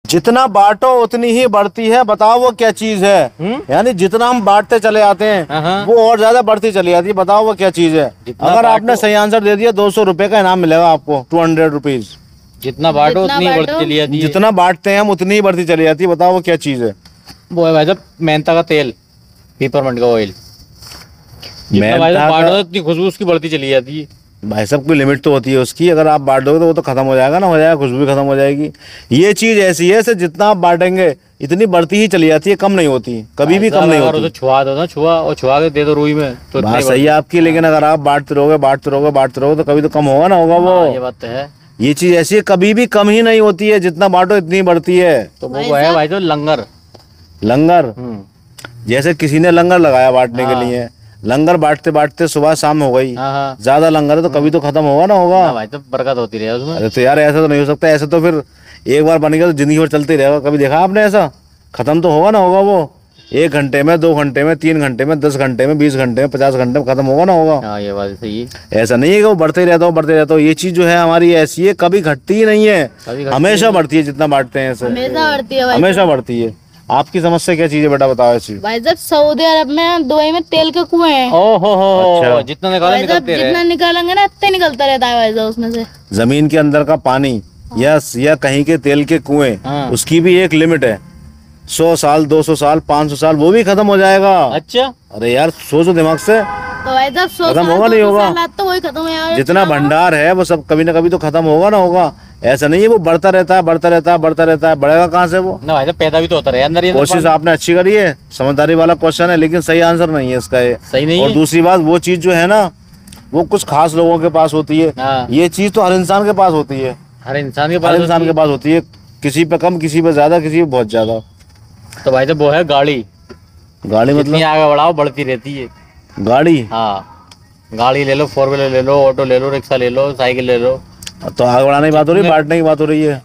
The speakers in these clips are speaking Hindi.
जितना बांटो उतनी ही बढ़ती है, बताओ वो क्या चीज है? यानी जितना हम बांटते चले आते हैं वो और ज्यादा बढ़ती चली जाती है, बताओ वो क्या चीज है? अगर आपने सही आंसर दे दिया 200 रुपए का इनाम मिलेगा आपको, 200 रुपीज। जितना बांटो उतनी बढ़ती चली जाती है, जितना बांटते हैं हम उतनी ही बढ़ती चली जाती है, बताओ वो क्या चीज है? वो है भाई साहब मेहनता का तेल, पेपरमेंट का ऑयल। जितना भाई साहब बांटो उतनी खुशबू उसकी बढ़ती चली जाती है। भाई साहब कोई लिमिट तो होती है उसकी, अगर आप बांट दोगे तो वो तो खत्म हो जाएगा ना, हो जाएगा, खुशबू भी खत्म हो जाएगी। ये चीज ऐसी है जितना आप बांटेंगे इतनी बढ़ती ही चली जाती है, कम नहीं होती, कभी भी कम नहीं होती। तो छुआ दो ना, छुआ के दे दो रुई में तो बात सही है आपकी, लेकिन अगर आप बांटते रहोगे तो कभी तो कम होगा ना, होगा वो। ये बात तो है। ये चीज ऐसी है कभी भी कम ही नहीं होती है, जितना बांटो इतनी बढ़ती है। तो वो है भाई तो लंगर। लंगर, जैसे किसी ने लंगर लगाया बांटने के लिए, लंगर बांटते बांटते सुबह शाम हो गई, ज्यादा लंगर है तो कभी तो खत्म होगा ना, होगा भाई तो बरकत होती रहे उसमें। अरे तो यार ऐसा तो नहीं हो सकता, ऐसे तो फिर एक बार बन गया तो जिंदगी भर चलते ही रहेगा। कभी देखा आपने ऐसा? खत्म तो होगा ना, होगा वो। 1 घंटे में, 2 घंटे में, 3 घंटे में, 10 घंटे में, 20 घंटे में, 50 घंटे में खत्म होगा ना, होगा। ये बात सही है। ऐसा नहीं है कि वो बढ़ते ही रहता हो। ये चीज जो है हमारी ऐसी है, कभी घटती ही नहीं है, हमेशा बढ़ती है। जितना बांटते हैं हमेशा बढ़ती है। आपकी समस्या क्या चीज है बेटा, बताओ ऐसी। भाई जब सऊदी अरब में दुबई में तेल के कुएं हैं। अच्छा। जितना निकालेंगे ना इतना निकलता रहता है भाई साहब उसमें से। जमीन के अंदर का पानी या कहीं के तेल के कुएं, उसकी भी एक लिमिट है। 100 साल, 200 साल, 500 साल, वो भी खत्म हो जाएगा। अच्छा। अरे यार सोचो दिमाग से, तो भाई जब खत्म होगा नहीं होगा? तो वही खत्म हो जाएगा। जितना भंडार है वो सब कभी ना कभी तो खत्म होगा ना, होगा। ऐसा नहीं है वो बढ़ता रहता है, बढ़ेगा कहाँ से वो? ना भाई पैदा भी तो होता रहे अंदर ही। कोशिश आपने अच्छी करी है, समझदारी वाला क्वेश्चन है, लेकिन सही आंसर नहीं है इसका, ये सही नहीं और है। दूसरी बात, वो चीज जो है ना वो कुछ खास लोगों के पास होती है, ये चीज तो हर इंसान के पास होती है। हर इंसान के पास होती है, किसी पे कम, किसी पे ज्यादा, किसी पे बहुत ज्यादा। तो भाई साहब वो है गाड़ी मतलब आगे बढ़ाओ बढ़ती रहती है गाड़ी। हाँ, गाड़ी ले लो, 4 व्हीलर ले लो, ऑटो ले लो, रिक्शा ले लो, साइकिल ले लो। तो आगे बढ़ाने की बात हो रही है, बांटने की बात हो रही है।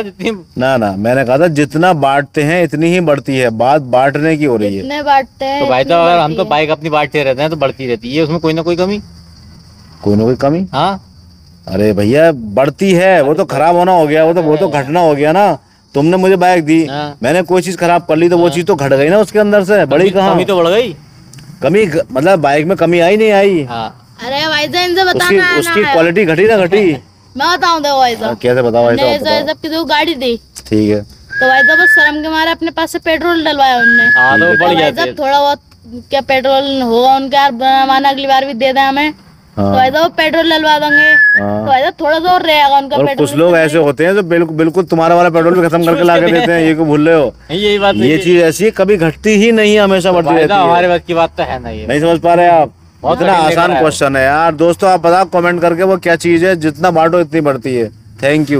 जितनी ना मैंने कहा था जितना बांटते हैं इतनी ही बढ़ती है, बात बांटने की हो रही है। जितने बांटते हैं तो भाई तो अगर हम तो बाइक अपनी बांटते रहते हैं तो बढ़ती रहती है, उसमें कोई ना कोई कमी। हाँ अरे भैया बढ़ती है, वो तो खराब होना हो गया, वो तो घटना हो गया ना। तुमने मुझे बाइक दी, मैंने कोई चीज खराब कर ली तो वो चीज तो घट गई ना उसके अंदर से, बड़ी कहाँ कमी तो बढ़ गई। कमी मतलब बाइक में कमी आई नहीं आई। अरे भाई साहब इनसे बताना है उसकी क्वालिटी घटी ना घटी? मैं बताऊं देखो भाई साहब। कैसे बताओ भाई साहब? जब किसी को गाड़ी दी, ठीक है, तो भाई साहब शर्म के मारे अपने पास से पेट्रोल डलवाया उनने। तो भाई साहब थोड़ा बहुत क्या पेट्रोल होगा उनके यार, माना अगली बार भी दे दें हमें, तो भाई साहब पेट्रोल डलवा देंगे, तो भाई साहब थोड़ा सा और रहेगा उनका पेट्रोल। कुछ लोग ऐसे होते हैं जो बिल्कुल तुम्हारा वाला पेट्रोल भी खत्म करके लाके देते हैं, ये को भूल रहे हो? यही बात, ये चीज ऐसी है कभी घटती ही नहीं, हमेशा बढ़ती रहती है। हमारे बात की बात तो है नहीं समझ पा रहे आप? इतना आसान क्वेश्चन है यार। दोस्तों आप बताओ कमेंट करके वो क्या चीज है जितना बांटो इतनी बढ़ती है। Thank you.